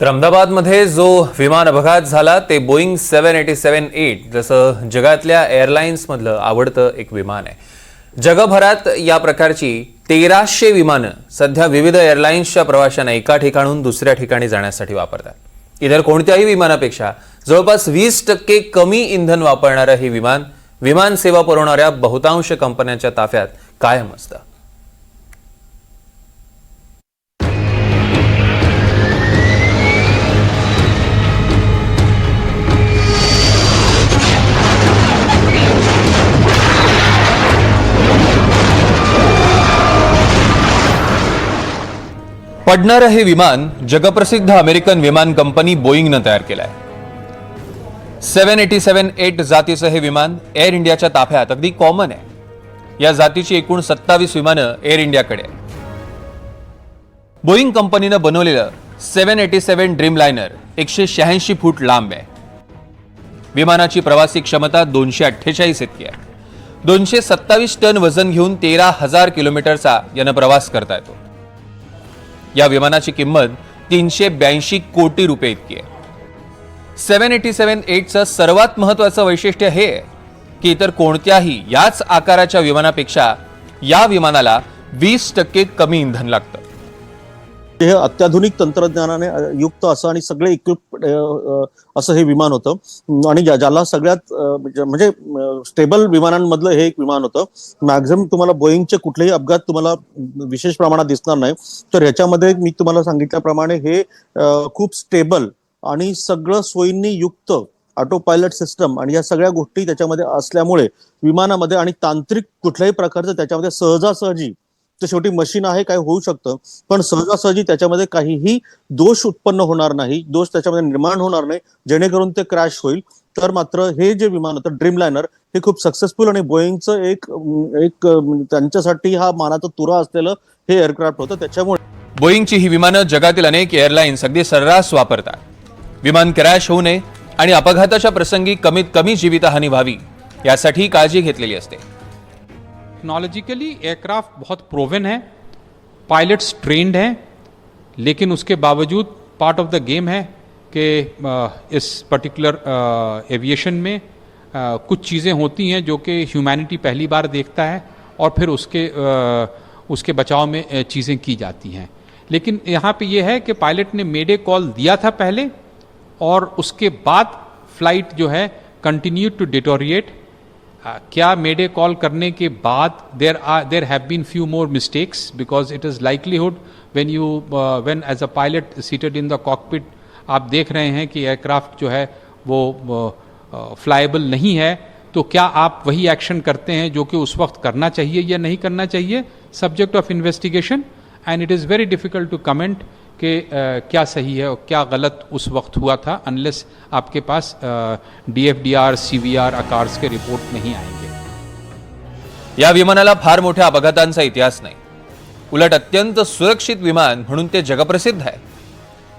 तर अहमदाबादमध्ये जो विमान अपघात झाला ते बोईंग 787-8 जसं जगातल्या एअरलाइन्समधलं आवडतं एक विमान आहे। जगभरात या प्रकारची 1300 विमानं सध्या विविध एअरलाइन्सच्या प्रवाशांना एका ठिकाणाहून दुसऱ्या ठिकाणी जाण्यासाठी वापरतात। इतर कोणत्याही विमानापेक्षा जवळपास 20% कमी इंधन वापरणारं हे विमान सेवा पुरवणाऱ्या बहुतांश कंपन्यांच्या ताफ्यात कायम असतं। पडणारं हे विमान जगप्रसिद्ध अमेरिकन विमान कंपनी बोईंगनं तयार केलंय। 787-8 जातीचं हे विमान एअर इंडियाच्या ताफ्यात अगदी कॉमन आहे। या जातीची एकूण 27 विमानं एअर इंडियाकडे आहेत। बोईंग कंपनीनं बनवलेलं 787 ड्रीमलाइनर 186 फूट लांब आहे। विमानाची प्रवासी क्षमता 248 इतकी आहे। 227 टन वजन घेऊन 13,000 किलोमीटरचा यानं प्रवास करता येतो। या विमानाची किंमत 382 कोटी रुपये इतकी आहे। 787-8चं सर्वात महत्त्वाचं वैशिष्ट्य हे आहे की इतर कोणत्याही याच आकाराच्या विमानापेक्षा या विमानाला 20% कमी इंधन लागतं। हे अत्याधुनिक तंत्रज्ञानाने युक्त असं आणि सगळे इक्विप्ड असं हे विमान होतं आणि ज्याला सगळ्यात म्हणजे स्टेबल विमानांमधलं हे एक विमान होतं। मॅक्झिमम तुम्हाला बोईंगचे कुठलेही अपघात तुम्हाला विशेष प्रमाणात दिसणार नाही। तर ह्याच्यामध्ये मी तुम्हाला सांगितल्याप्रमाणे हे खूप स्टेबल आणि सगळं सोयींनी युक्त ऑटो पायलट सिस्टम आणि या सगळ्या गोष्टी त्याच्यामध्ये असल्यामुळे विमानामध्ये आणि तांत्रिक कुठल्याही प्रकारचं त्याच्यामध्ये सहजासहजी, तर शेवटी मशीन आहे, काय होऊ शकतं, पण सहजासहजी त्याच्यामध्ये काहीही दोष उत्पन्न होणार नाही, दोष त्याच्यामध्ये निर्माण होणार नाही जेणेकरून ते क्रॅश होईल। तर मात्र हे जे विमान होतं ड्रीमलाइनर हे खूप सक्सेसफुल आणि बोईंगचं एक त्यांच्यासाठी हा मानाचा तुरा असलेलं हे एअरक्राफ्ट होतं। त्याच्यामुळे बोईंगची ही विमानं जगातील अनेक एअरलाइन्स अगदी सर्रास वापरतात। विमान क्रॅश होऊ नये आणि अपघाताच्या प्रसंगी कमीत कमी जीवितहानी व्हावी यासाठी काळजी घेतलेली असते। टेक्नोलॉजिकली एयरक्राफ्ट बहुत प्रोवन है, पायलट्स ट्रेंड हैं, लेकिन उसके बावजूद पार्ट ऑफ द गेम है कि इस पर्टिकुलर एविएशन में कुछ चीज़ें होती हैं जो कि ह्यूमैनिटी पहली बार देखता है और फिर उसके बचाव में चीज़ें की जाती हैं। लेकिन यहाँ पे ये है कि पायलट ने मेडे कॉल दिया था पहले और उसके बाद फ्लाइट जो है कंटिन्यू टू डिटोरिएट। क्या मेडे कॉल करने के बाद there have been few more mistakes because it is likelihood when as a pilot seated in the cockpit आप देख रहे हैं कि एयरक्राफ्ट जो है वो फ्लाइबल नहीं है, तो क्या आप वही एक्शन करते हैं जो कि उस वक्त करना चाहिए या नहीं करना चाहिए? Subject of investigation and it is very difficult to comment कि क्या सही है और क्या गलत उस वक्त हुआ था अनलेस आपके पास DFDR, CVR आकार्स के रिपोर्ट नहीं आएंगे। या विमानाला फार मोठ्या अपघातांचा इतिहास नाही, उलट अत्यंत सुरक्षित विमान म्हणून ते जगप्रसिद्ध आहे।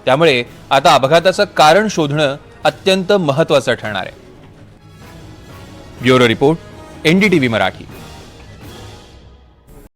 त्यामुळे आता अपघाताचं कारण शोधणं अत्यंत महत्त्वाचं ठरणार आहे। Bureau report, NDTV Marathi.